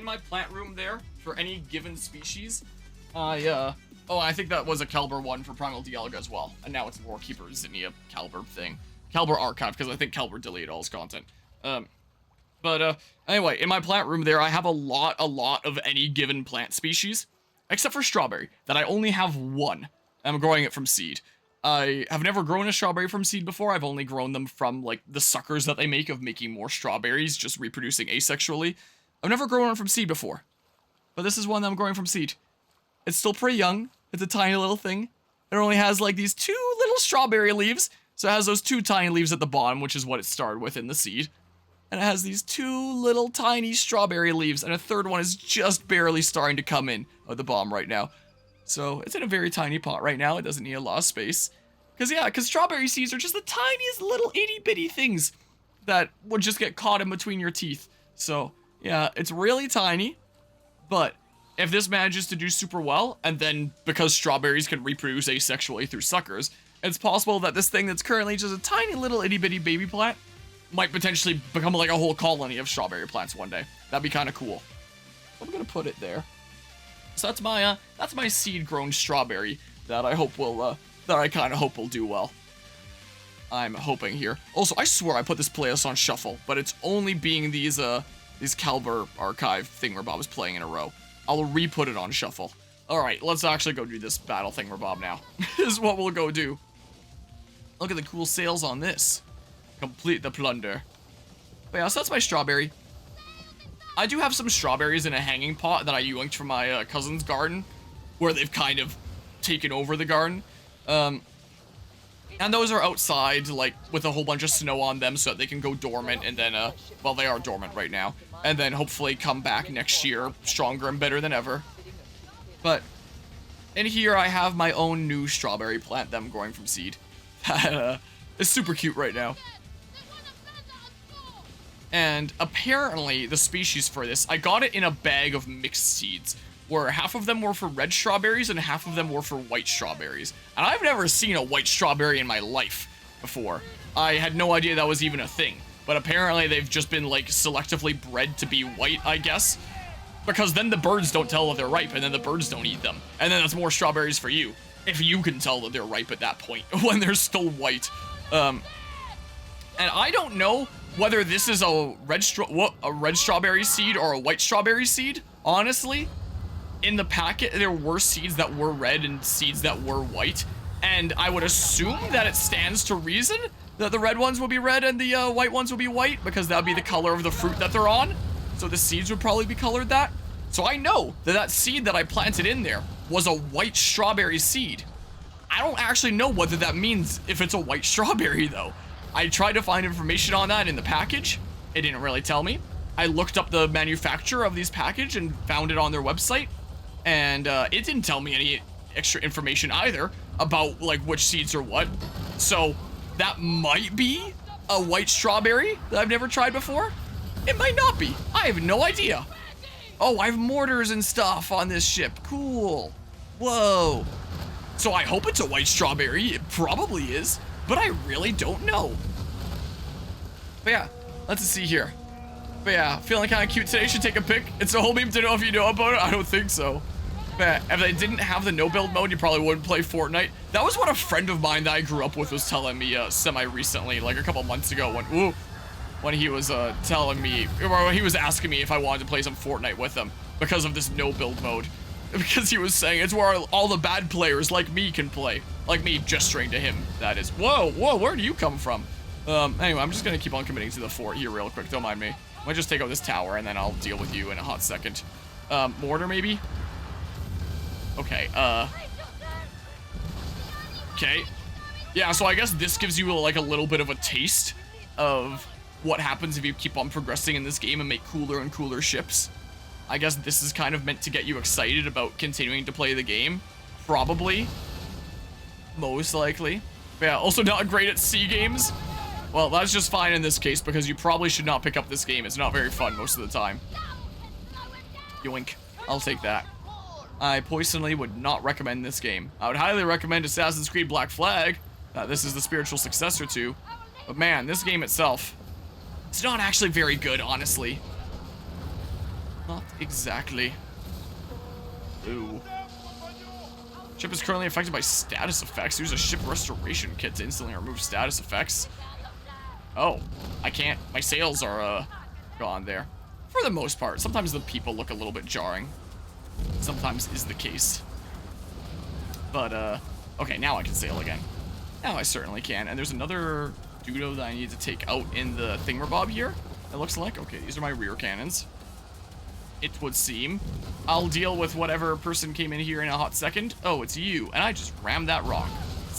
in my plant room there, for any given species, oh, I think that was a Caliber 1 for Primal Dialga as well. And now it's Lorekeeper Zinnia Caliber thing. Caliber Archive, because I think Caliber deleted all his content. Anyway, in my plant room there, I have a lot of any given plant species. Except for strawberry, that I only have one. I'm growing it from seed. I have never grown a strawberry from seed before. I've only grown them from, like, the suckers that they make of making more strawberries, just reproducing asexually. I've never grown one from seed before. But this is one that I'm growing from seed. It's still pretty young. It's a tiny little thing. It only has, like, these 2 little strawberry leaves. So it has those 2 tiny leaves at the bottom, which is what it started with in the seed. And it has these 2 little tiny strawberry leaves, and a third one is just barely starting to come in at the bottom right now. So it's in a very tiny pot right now. It doesn't need a lot of space. Because strawberry seeds are just the tiniest little itty bitty things that would just get caught in between your teeth. So yeah, it's really tiny. But if this manages to do super well, and then because strawberries can reproduce asexually through suckers, it's possible that this thing that's currently just a tiny little itty bitty baby plant might potentially become like a whole colony of strawberry plants one day. That'd be kind of cool. I'm gonna put it there. So that's my seed grown strawberry that I hope will that I kind of hope will do well. I'm hoping here. Also, I swear I put this playlist on shuffle, but it's only being these Caliber Archive thingamabobs playing in a row. I'll re-put it on shuffle. All right, let's actually go do this battle thingamabob now. This is what we'll go do. Look at the cool sales on this. Complete the plunder. But yeah, so that's my strawberry. I do have some strawberries in a hanging pot that I yoinked from my cousin's garden, where they've kind of taken over the garden. And those are outside, like, with a whole bunch of snow on them so that they can go dormant and then, well, they are dormant right now. And then hopefully come back next year stronger and better than ever. But in here I have my own new strawberry plant that I'm growing from seed. That is super cute right now. And apparently the species for this, I got it in a bag of mixed seeds, where half of them were for red strawberries and half of them were for white strawberries. And I've never seen a white strawberry in my life before. I had no idea that was even a thing. But apparently they've just been, like, selectively bred to be white, I guess. Because then the birds don't tell that they're ripe, and then the birds don't eat them. And then that's more strawberries for you. If you can tell that they're ripe at that point, when they're still white. And I don't know whether this is a red strawberry seed or a white strawberry seed. Honestly, in the packet, there were seeds that were red and seeds that were white. And I would assume that it stands to reason that the red ones will be red and the white ones will be white, because that would be the color of the fruit that they're on. So the seeds would probably be colored that. So I know that that seed that I planted in there was a white strawberry seed. I don't actually know whether that means if it's a white strawberry, though. I tried to find information on that in the package. It didn't really tell me. I looked up the manufacturer of these package and found it on their website. And it didn't tell me any extra information either about, like, which seeds are what. So that might be a white strawberry that I've never tried before. It might not be. I have no idea. Oh, I have mortars and stuff on this ship. Cool. Whoa. So I hope it's a white strawberry. It probably is, but I really don't know. But yeah, let's see here. But yeah, feeling kind of cute today. Should take a pic. It's a whole meme to know if you know about it. I don't think so. But if they didn't have the no build mode, you probably wouldn't play Fortnite. That was what a friend of mine that I grew up with was telling me semi-recently, like a couple months ago when he was telling me, or he was asking me if I wanted to play some Fortnite with him because of this no build mode. Because he was saying it's where all the bad players like me can play. Like me gesturing to him, that is. Whoa, where do you come from? Anyway, I'm just gonna keep on committing to the fort here real quick, don't mind me. I might just take out this tower and then I'll deal with you in a hot second. Mortar maybe? Okay, okay. Yeah, so I guess this gives you like a little bit of a taste of what happens if you keep on progressing in this game and make cooler and cooler ships. I guess this is kind of meant to get you excited about continuing to play the game. Probably. Most likely. But yeah, also not great at sea games. Well, that's just fine in this case because you probably should not pick up this game. It's not very fun most of the time. Yoink. I'll take that. I personally would not recommend this game. I would highly recommend Assassin's Creed Black Flag. This is the spiritual successor to. But man, this game itself, it's not actually very good, honestly. Not exactly. Ooh. Ship is currently affected by status effects. Use a ship restoration kit to instantly remove status effects. Oh, I can't. My sails are gone there. For the most part. Sometimes the people look a little bit jarring. Sometimes is the case. But, okay, now I can sail again. Now I certainly can. And there's another Dudo that I need to take out in the thingamabob here. It looks like. Okay, these are my rear cannons. It would seem. I'll deal with whatever person came in here in a hot second. Oh, it's you. And I just rammed that rock.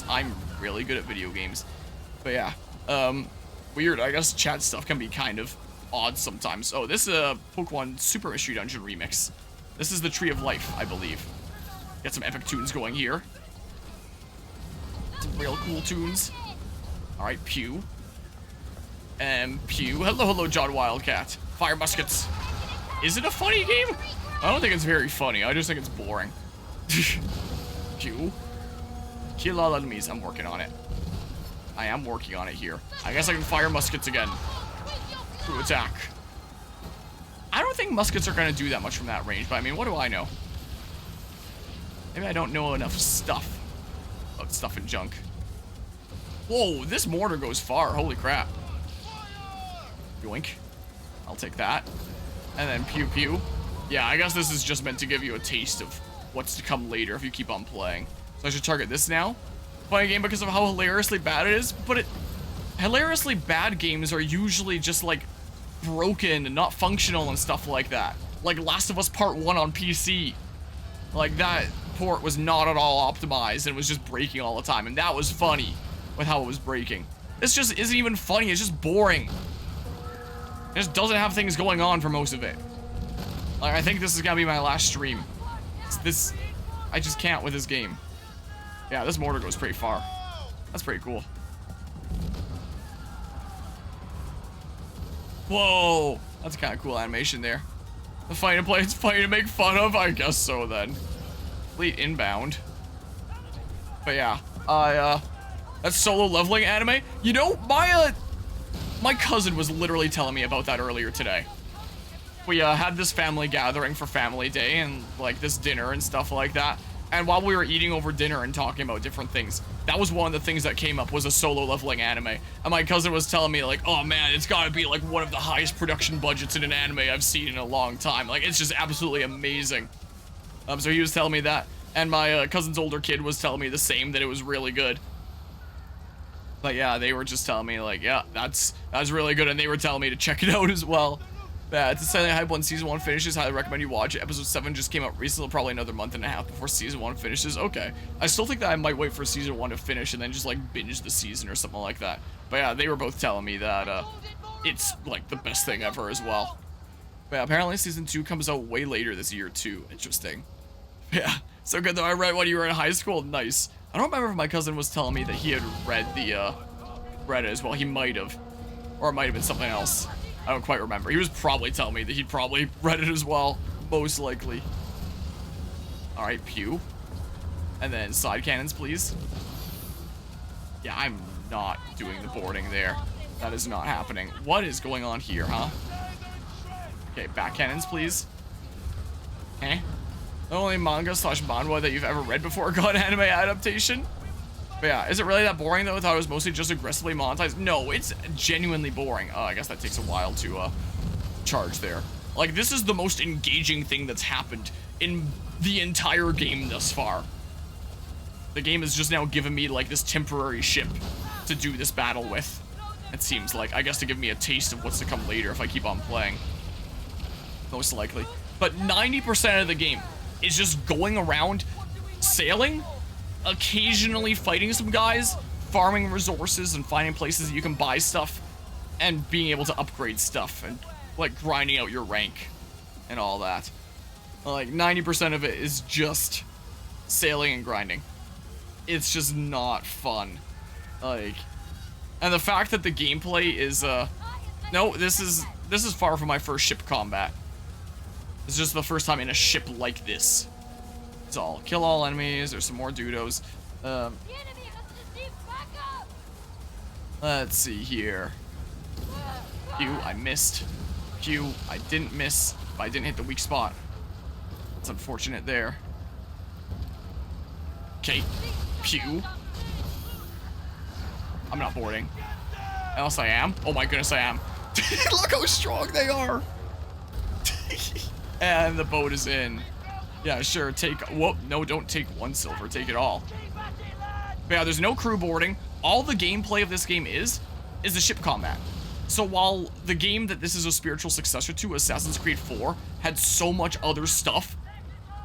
I'm really good at video games. But yeah. Weird. I guess chat stuff can be kind of odd sometimes. Oh, this is a Pokemon Super Mystery Dungeon remix. This is the Tree of Life, I believe. Get some epic tunes going here. Some real cool tunes. Alright, Pew. Pew. Hello, hello, John Wildcat. Fire muskets. Is it a funny game? I don't think it's very funny. I just think it's boring. Pew. Kill all enemies. I'm working on it. I am working on it here. I guess I can fire muskets again. To attack. I don't think muskets are going to do that much from that range, but I mean, what do I know? Maybe I don't know enough stuff about stuff and junk. Whoa, this mortar goes far. Holy crap. Yoink. I'll take that. And then pew pew. Yeah, I guess this is just meant to give you a taste of what's to come later if you keep on playing. So I should target this now. Funny game because of how hilariously bad it is, but hilariously bad games are usually just like broken and not functional and stuff like that. Like Last of Us Part 1 on PC. Like that port was not at all optimized and was just breaking all the time, and that was funny with how it was breaking. This just isn't even funny, it's just boring. It just doesn't have things going on for most of it. Like, I think this is gonna be my last stream. I just can't with this game. Yeah, this mortar goes pretty far. That's pretty cool. Whoa, that's kind of cool animation there. The fighting plane's funny to make fun of? I guess so then. Fleet inbound. But yeah, that's solo leveling anime. You know, my cousin was literally telling me about that earlier today. We had this family gathering for family day and like this dinner and stuff like that. And while we were eating over dinner and talking about different things, that was one of the things that came up was a solo leveling anime. And my cousin was telling me like, oh man, it's gotta be like one of the highest production budgets in an anime I've seen in a long time. Like, it's just absolutely amazing. So he was telling me that. And my cousin's older kid was telling me the same, that it was really good. But yeah, they were just telling me like, yeah, that's really good. And they were telling me to check it out as well. Yeah, it's a Silent Hype when Season 1 finishes. Highly recommend you watch it. Episode 7 just came out recently, probably another month and a half before Season 1 finishes. Okay. I still think that I might wait for Season 1 to finish and then just, like, binge the season or something like that. But yeah, they were both telling me that, it's, like, the best thing ever as well. But yeah, apparently Season 2 comes out way later this year, too. Interesting. Yeah. So good, though. I read when you were in high school. Nice. I don't remember if my cousin was telling me that he had read read it as well. He might have. Or it might have been something else. I don't quite remember. He was probably telling me that he'd probably read it as well. Most likely. Alright, pew. And then side cannons, please. Yeah, I'm not doing the boarding there. That is not happening. What is going on here, huh? Okay, back cannons, please. Eh? The only manga / manhwa that you've ever read before got an anime adaptation? But yeah, is it really that boring though? I thought it was mostly just aggressively monetized. No, it's genuinely boring. Oh, I guess that takes a while to charge there. Like, this is the most engaging thing that's happened in the entire game thus far. The game has just now given me like this temporary ship to do this battle with. It seems like, I guess, to give me a taste of what's to come later if I keep on playing. Most likely. But 90% of the game is just going around sailing, occasionally fighting some guys, farming resources and finding places that you can buy stuff, and being able to upgrade stuff and like grinding out your rank and all that. Like 90% of it is just sailing and grinding. It's just not fun. Like, and the fact that the gameplay is no, this is far from my first ship combat. It's just the first time in a ship like this. It's all kill all enemies. There's some more Dudos. Let's see here. Pew, I missed. Pew, I didn't miss. but I didn't hit the weak spot. It's unfortunate there. Okay. Pew. I'm not boarding. Unless I am. Oh my goodness, I am. Look how strong they are. And the boat is in. Yeah, sure. Take. Whoop. No, don't take 1 silver. Take it all. But yeah, there's no crew boarding. All the gameplay of this game is the ship combat. So while the game that this is a spiritual successor to, Assassin's Creed 4, had so much other stuff,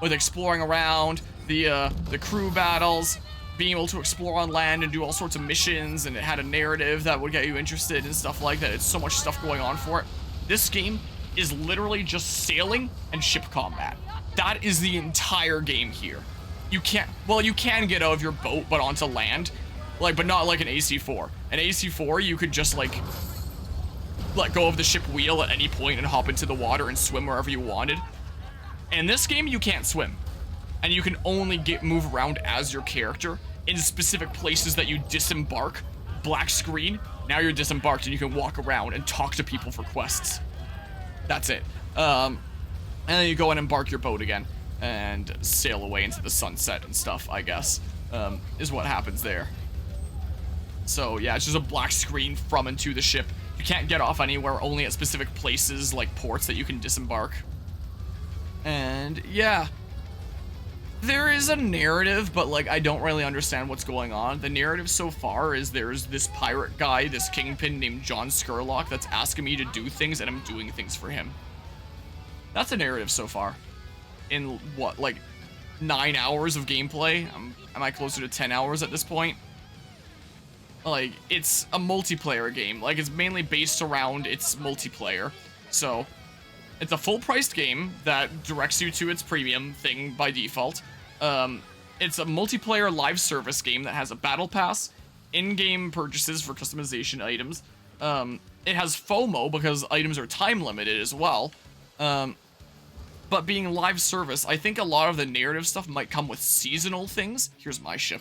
with exploring around, the crew battles, being able to explore on land and do all sorts of missions, and it had a narrative that would get you interested and stuff like that. It's so much stuff going on for it. This game is literally just sailing and ship combat. That is the entire game here. You can't, well, you can get out of your boat, but onto land. Like, but not like an AC4. An AC4, you could just, like, let go of the ship wheel at any point and hop into the water and swim wherever you wanted. And in this game, you can't swim. And you can only move around as your character in specific places that you disembark. Black screen, now you're disembarked and you can walk around and talk to people for quests. That's it. And then you go and embark your boat again and sail away into the sunset and stuff, I guess, is what happens there. So yeah, it's just a black screen from and to the ship. You can't get off anywhere, only at specific places like ports that you can disembark. And yeah, there is a narrative, but like I don't really understand what's going on. The narrative so far is there's this pirate guy, this kingpin named John Scurlock that's asking me to do things and I'm doing things for him. That's a narrative so far. In what, like 9 hours of gameplay? Am I closer to 10 hours at this point? Like, it's a multiplayer game. Like, it's mainly based around its multiplayer. So, it's a full-priced game that directs you to its premium thing by default. It's a multiplayer live service game that has a battle pass, in-game purchases for customization items. It has FOMO because items are time-limited as well. But being live service, I think a lot of the narrative stuff might come with seasonal things. Here's my ship.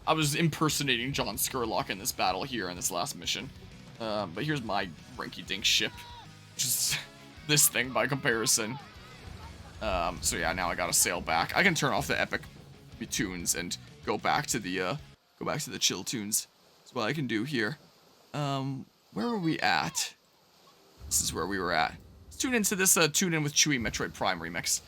I was impersonating John Scurlock in this battle here in this last mission. But here's my rinky-dink ship, which is this thing by comparison. So yeah, now I gotta sail back. I can turn off the epic tunes and go back to the chill tunes. That's what I can do here. Where were we at? This is where we were at. Let's tune into this Tune In with Chewie Metroid Prime remix.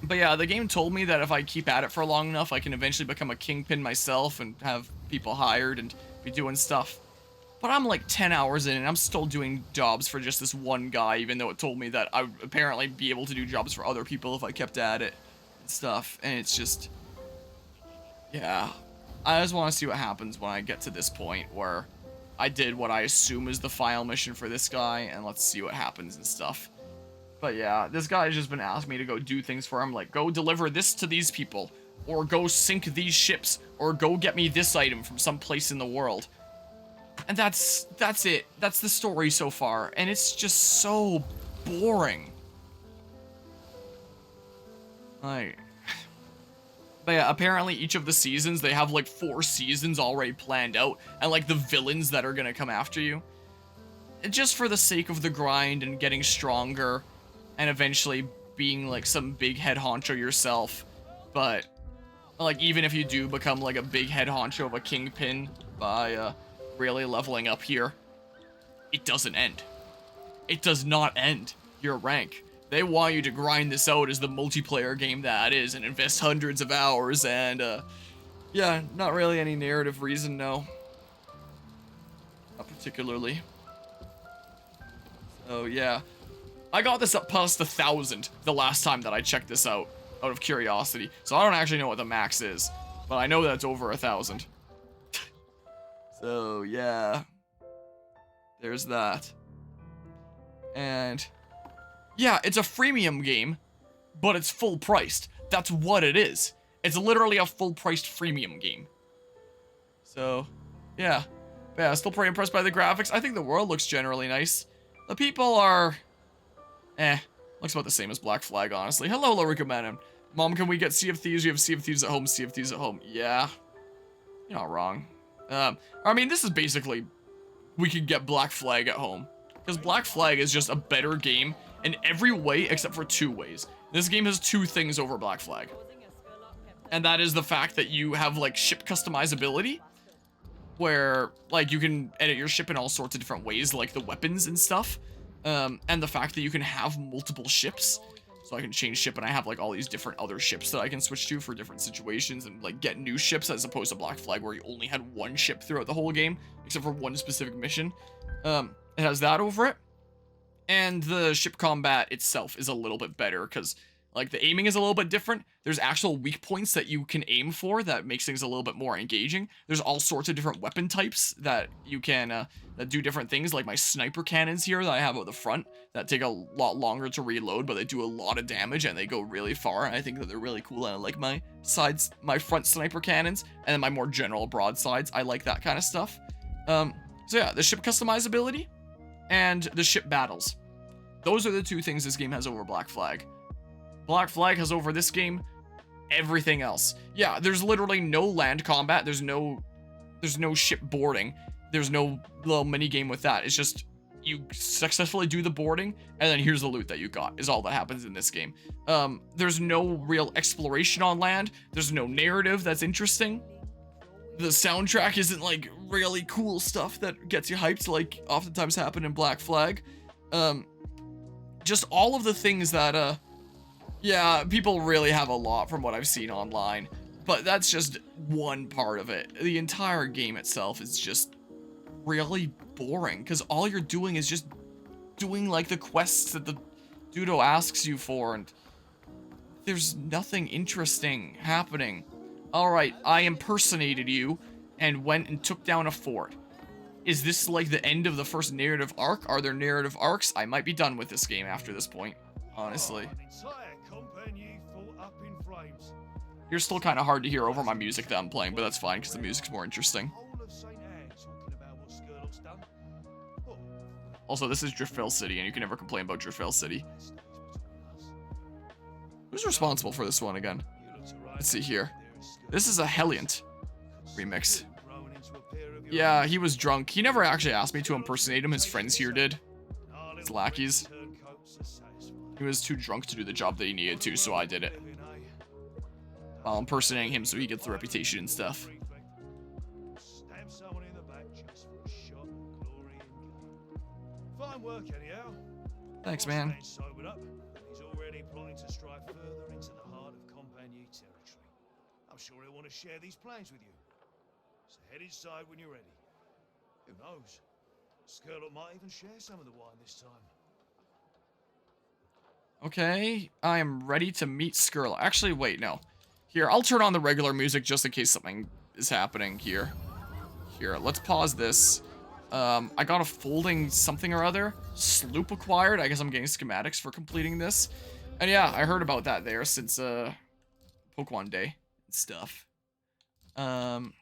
But yeah, the game told me that if I keep at it for long enough, I can eventually become a kingpin myself and have people hired and be doing stuff. But I'm like 10 hours in and I'm still doing jobs for just this one guy, even though it told me that I would apparently be able to do jobs for other people if I kept at it and stuff. And it's just, yeah, I just want to see what happens when I get to this point where I did what I assume is the final mission for this guy, and let's see what happens and stuff. But yeah, this guy's just been asking me to go do things for him, like go deliver this to these people, or go sink these ships, or go get me this item from some place in the world. And that's it. That's the story so far, and it's just so boring. Like, but yeah, apparently each of the seasons, they have like 4 seasons already planned out, and like the villains that are gonna come after you. Just for the sake of the grind and getting stronger, and eventually being like some big head honcho yourself. But like, even if you do become like a big head honcho of a kingpin by really leveling up here, it doesn't end. It does not end your rank. They want you to grind this out as the multiplayer game that it is and invest hundreds of hours, and yeah, not really any narrative reason, no. Not particularly. So yeah, I got this up past 1,000 the last time that I checked this out of curiosity. So I don't actually know what the max is, but I know that it's over 1,000. So yeah, there's that. And yeah, it's a freemium game, but it's full priced. That's what it is. It's literally a full priced freemium game. So yeah, still pretty impressed by the graphics. I think the world looks generally nice. The people are, looks about the same as Black Flag, honestly. Hello, Lorica Manon. Mom, can we get Sea of Thieves? We have Sea of Thieves at home, Sea of Thieves at home. Yeah, you're not wrong. I mean, this is basically, we could get Black Flag at home. Because Black Flag is just a better game in every way except for 2 ways. This game has 2 things over Black Flag. And that is the fact that you have, like, ship customizability, where, like, you can edit your ship in all sorts of different ways, like the weapons and stuff. And the fact that you can have multiple ships. So I can change ship, and I have, like, all these different other ships that I can switch to for different situations and, like, get new ships, as opposed to Black Flag, where you only had 1 ship throughout the whole game, except for 1 specific mission. It has that over it. And the ship combat itself is a little bit better, because, like, the aiming is a little bit different. There's actual weak points that you can aim for that makes things a little bit more engaging. There's all sorts of different weapon types that you can, that do different things, like my sniper cannons here that I have at the front that take a lot longer to reload, but they do a lot of damage and they go really far. And I think that they're really cool, and I like my front sniper cannons, and then my more general broadsides. I like that kind of stuff. So yeah, the ship customizability and the ship battles. Those are the 2 things this game has over Black Flag. Black Flag has over this game everything else. Yeah, there's literally no land combat. There's no ship boarding. There's no little mini game with that. It's just you successfully do the boarding, and then here's the loot that you got, is all that happens in this game. There's no real exploration on land. There's no narrative that's interesting. The soundtrack isn't, like, really cool stuff that gets you hyped, like oftentimes happen in Black Flag. Just all of the things that, yeah, people really have a lot from what I've seen online, but that's just one part of it. The entire game itself is just really boring, because all you're doing is just doing, like, the quests that the Dudo asks you for, and there's nothing interesting happening. Alright, I impersonated you and went and took down a fort. Is this, like, the end of the first narrative arc? Are there narrative arcs? I might be done with this game after this point, honestly. You're still kind of hard to hear over my music that I'm playing, but that's fine, because the music's more interesting. Also, this is Driftvale City, and you can never complain about Driftvale City. Who's responsible for this one again? Let's see here. This is a Helliant remix. Yeah, he was drunk. He never actually asked me to impersonate him. His friends here did. His lackeys. He was too drunk to do the job that he needed to, so I did it. While impersonating him so he gets the reputation and stuff. Thanks, man. He's already planning to strike further into the heart of Compagnie territory. I'm sure he'll want to share these plans with you. So head inside when you're ready. Who knows? Skurlock might even share some of the wine this time. Okay, I am ready to meet Skurlock. Actually, wait, no. Here, I'll turn on the regular music just in case something is happening here. Here, let's pause this. I got a folding something or other. Sloop acquired. I guess I'm getting schematics for completing this. And yeah, I heard about that there since, Pokemon Day and stuff. And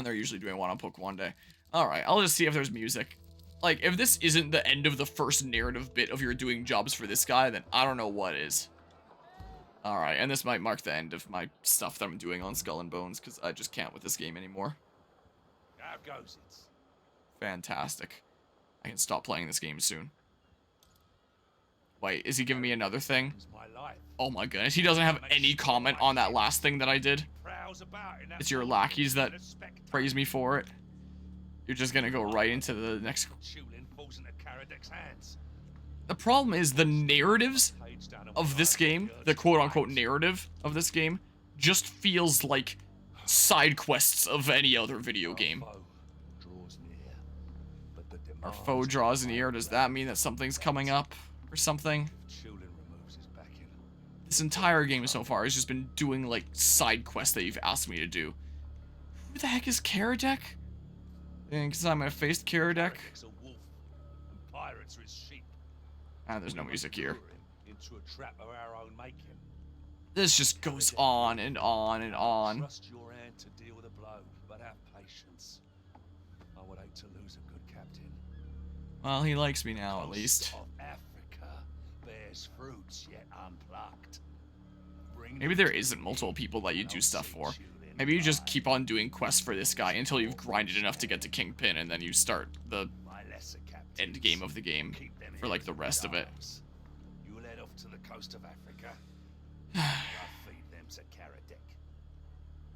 they're usually doing one on Pokemon Day. Alright, I'll just see if there's music. Like, if this isn't the end of the first narrative bit of your doing jobs for this guy, then I don't know what is. Alright, and this might mark the end of my stuff that I'm doing on Skull and Bones, because I just can't with this game anymore. How goes it? Fantastic. I can stop playing this game soon. Wait, is he giving me another thing? Oh my goodness, he doesn't have any comment on that last thing that I did. It's your lackeys that praise me for it. You're just gonna go right into the next... The problem is the narratives of this game, the quote-unquote narrative of this game, just feels like side quests of any other video game. Our foe draws near. Does that mean that something's coming up or something? This entire game so far has just been doing, like, side quests that you've asked me to do. Who the heck is Karadek? Because I'm gonna face Karadek. Ah, there's no music here. This just goes on and on and on. Well, he likes me now, at least. Maybe there isn't multiple people that you do stuff for. Maybe you just keep on doing quests for this guy until you've grinded enough to get to Kingpin, and then you start the end game of the game for like the rest of it. You'll head off to the coast of Africa. I'll feed them to Karadek.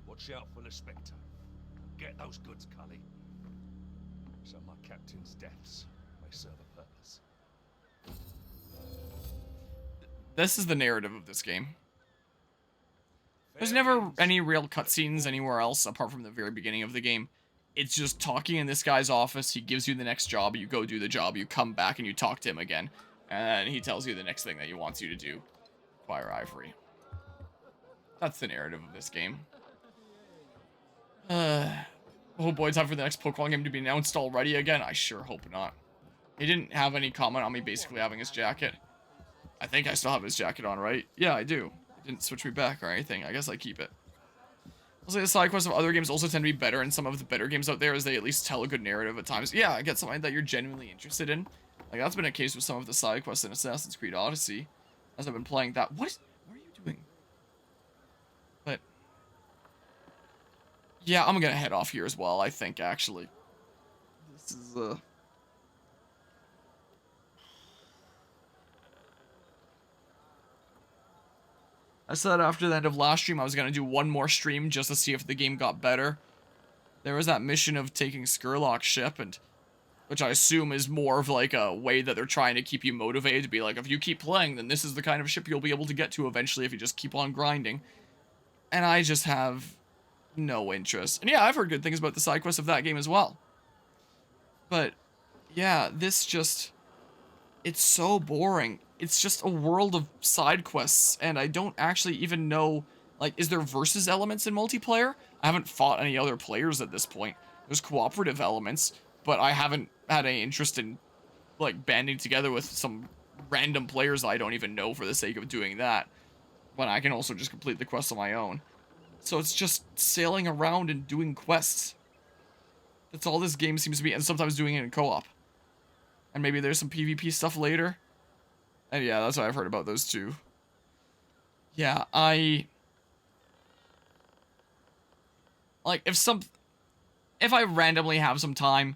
Watch out for the Spectre. Get those goods, Cully. So my captain's deaths may serve a purpose. This is the narrative of this game. There's never any real cutscenes anywhere else apart from the very beginning of the game. It's just talking in this guy's office. He gives you the next job. You go do the job. You come back and you talk to him again. And he tells you the next thing that he wants you to do. Acquire ivory. That's the narrative of this game. Oh boy, time for the next Pokemon game to be announced already again. I sure hope not. He didn't have any comment on me basically having his jacket. I think I still have his jacket on, right? Yeah, I do. It didn't switch me back or anything. I guess I keep it. I'll say the side quests of other games also tend to be better in some of the better games out there as they at least tell a good narrative at times. Yeah, I get something that you're genuinely interested in. Like, that's been a case with some of the side quests in Assassin's Creed Odyssey. As I've been playing that. What are you doing? But yeah, I'm gonna head off here as well, I think, actually. This is, I said after the end of last stream I was gonna do one more stream just to see if the game got better. There was that mission of taking Skurlock's ship, and which I assume is more of like a way that they're trying to keep you motivated to be like, if you keep playing, then this is the kind of ship you'll be able to get to eventually if you just keep on grinding. And I just have no interest. And yeah, I've heard good things about the side quests of that game as well. But yeah, this just, it's so boring. It's just a world of side quests, and I don't actually even know, like, is there versus elements in multiplayer? I haven't fought any other players at this point. There's cooperative elements, but I haven't had any interest in, like, banding together with some random players that I don't even know for the sake of doing that. When I can also just complete the quests on my own. So it's just sailing around and doing quests. That's all this game seems to be, and sometimes doing it in co-op. And maybe there's some PvP stuff later. And yeah, that's what I've heard about those two. Yeah, like, if I randomly have some time,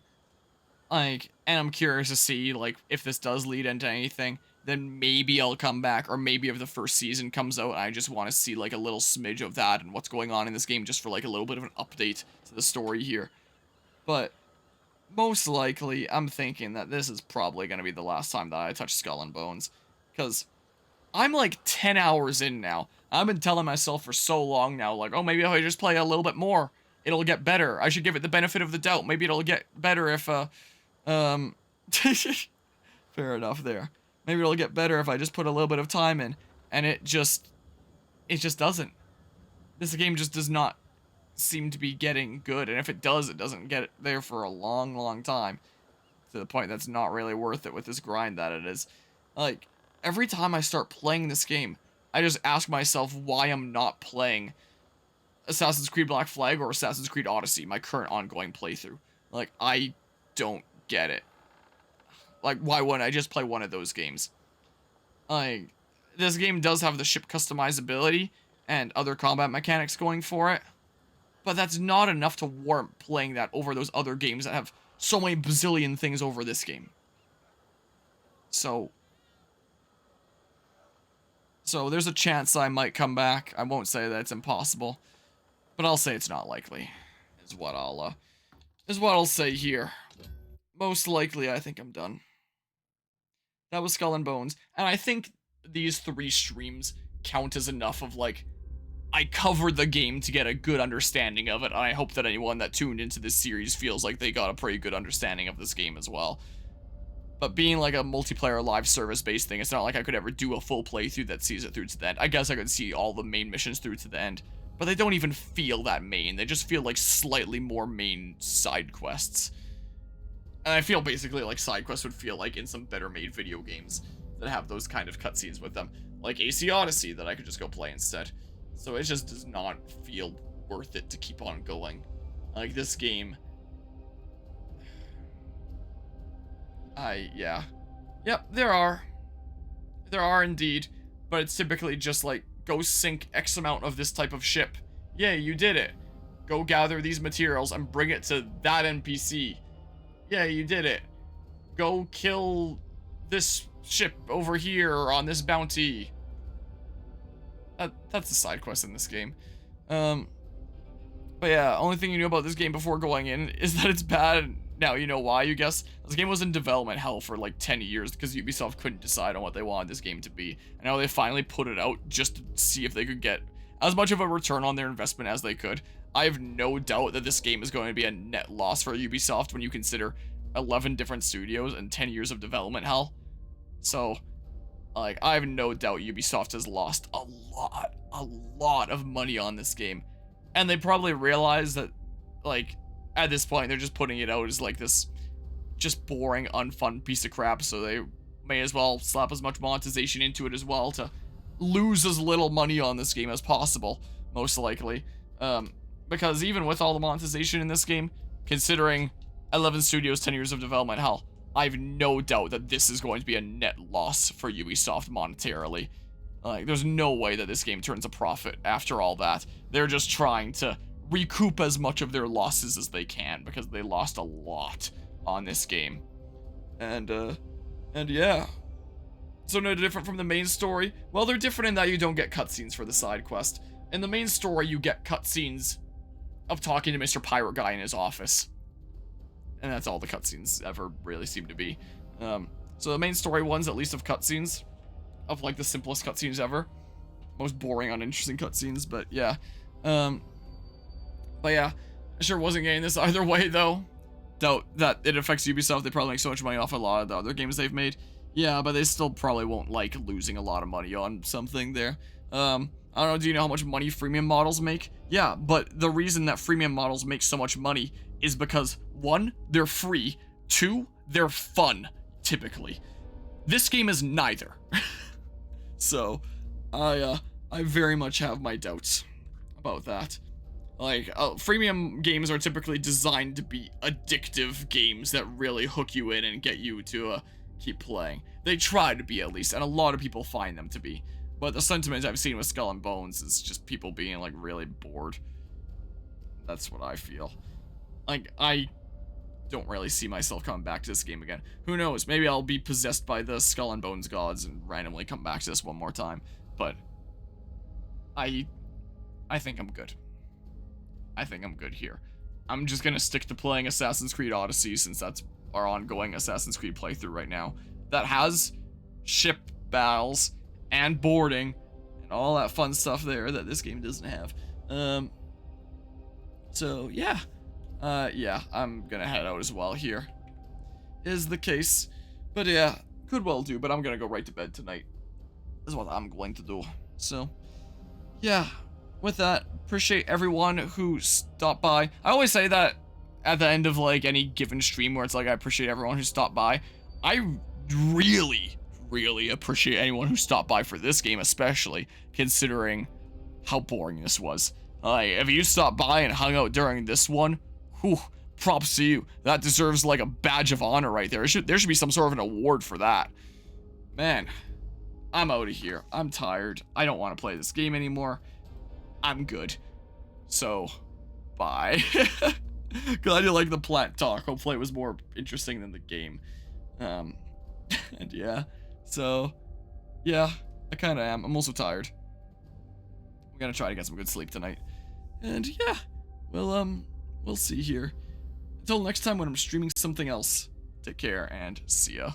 like, and I'm curious to see, like, if this does lead into anything, then maybe I'll come back, or maybe if the first season comes out and I just want to see, like, a little smidge of that and what's going on in this game just for, like, a little bit of an update to the story here. But most likely, I'm thinking that this is probably going to be the last time that I touch Skull and Bones. Because I'm like 10 hours in now. I've been telling myself for so long now, like, oh, maybe if I just play a little bit more, it'll get better. I should give it the benefit of the doubt. Maybe it'll get better if, fair enough there. Maybe it'll get better if I just put a little bit of time in. And it just doesn't. This game just does not seem to be getting good. And if it does, it doesn't get there for a long, long time. To the point that's not really worth it with this grind that it is. Like, every time I start playing this game, I just ask myself why I'm not playing Assassin's Creed Black Flag or Assassin's Creed Odyssey, my current ongoing playthrough. Like, I don't get it. Like, why wouldn't I just play one of those games? Like, this game does have the ship customizability and other combat mechanics going for it, but that's not enough to warrant playing that over those other games that have so many bazillion things over this game. So there's a chance I might come back. I won't say that it's impossible, but I'll say it's not likely. Is what I'll say here. Most likely, I think I'm done. That was Skull and Bones, and I think these 3 streams count as enough of, like, I covered the game to get a good understanding of it, and I hope that anyone that tuned into this series feels like they got a pretty good understanding of this game as well. But being like a multiplayer live service based thing, it's not like I could ever do a full playthrough that sees it through to the end. I guess I could see all the main missions through to the end, but they don't even feel that main. They just feel like slightly more main side quests. And I feel basically like side quests would feel like in some better made video games that have those kind of cutscenes with them. Like AC Odyssey that I could just go play instead. So it just does not feel worth it to keep on going. Like, this game, yeah. Yep, there are. There are indeed. But it's typically just like, go sink X amount of this type of ship. Yay, you did it. Go gather these materials and bring it to that NPC. Yay, you did it. go kill this ship over here on this bounty. That's the side quest in this game. But yeah, only thing you knew about this game before going in is that it's bad. Now you know why, you guess. This game was in development hell for like 10 years because Ubisoft couldn't decide on what they wanted this game to be. And now they finally put it out just to see if they could get as much of a return on their investment as they could. I have no doubt that this game is going to be a net loss for Ubisoft when you consider 11 different studios and 10 years of development hell. So, like, I have no doubt Ubisoft has lost a lot of money on this game. And they probably realize that, like, at this point, they're just putting it out as, like, this just boring, unfun piece of crap, so they may as well slap as much monetization into it as well to lose as little money on this game as possible, most likely. Because even with all the monetization in this game, considering 11 studios, 10 years of development, hell, I have no doubt that this is going to be a net loss for Ubisoft monetarily. Like, there's no way that this game turns a profit after all that. They're just trying to recoup as much of their losses as they can because they lost a lot on this game. And yeah. So no different from the main story. Well, they're different in that you don't get cutscenes for the side quest. In the main story, you get cutscenes of talking to Mr. Pirate Guy in his office. And that's all the cutscenes ever really seem to be. So the main story ones at least have cutscenes. Of like the simplest cutscenes ever. Most boring, uninteresting cutscenes, but yeah. But yeah, I sure wasn't getting this either way though. Doubt that it affects Ubisoft. They probably make so much money off a lot of the other games they've made. Yeah, but they still probably won't like losing a lot of money on something there. I don't know, do you know how much money freemium models make? Yeah, but the reason that freemium models make so much money is because 1, they're free, 2, they're fun, typically. This game is neither. So, I very much have my doubts about that. Like, freemium games are typically designed to be addictive games that really hook you in and get you to, keep playing. They try to be, at least, and a lot of people find them to be. But the sentiment I've seen with Skull and Bones is just people being, like, really bored. That's what I feel. Like, I don't really see myself coming back to this game again. Who knows? Maybe I'll be possessed by the Skull and Bones gods and randomly come back to this one more time. But I think I'm good. I think I'm good here. I'm just gonna stick to playing Assassin's Creed Odyssey since that's our ongoing Assassin's Creed playthrough right now. That has ship battles and boarding and all that fun stuff there that this game doesn't have. So yeah. Yeah, I'm gonna head out as well here. Is the case. But yeah, could well do, but I'm gonna go right to bed tonight. Is what I'm going to do. So, yeah. With that, appreciate everyone who stopped by. I always say that at the end of, like, any given stream where it's like, I appreciate everyone who stopped by. I really appreciate anyone who stopped by for this game, especially, considering how boring this was. If you stopped by and hung out during this one, whew, props to you. That deserves like a badge of honor right there. There should be some sort of an award for that. Man, I'm out of here. I'm tired. I don't want to play this game anymore. I'm good. So, bye. Glad you like the plant talk. Hopefully it was more interesting than the game. And yeah. So, yeah, I kind of am. I'm also tired. I'm gonna try to get some good sleep tonight. And yeah, well, we'll see here. Until next time when I'm streaming something else, take care and see ya.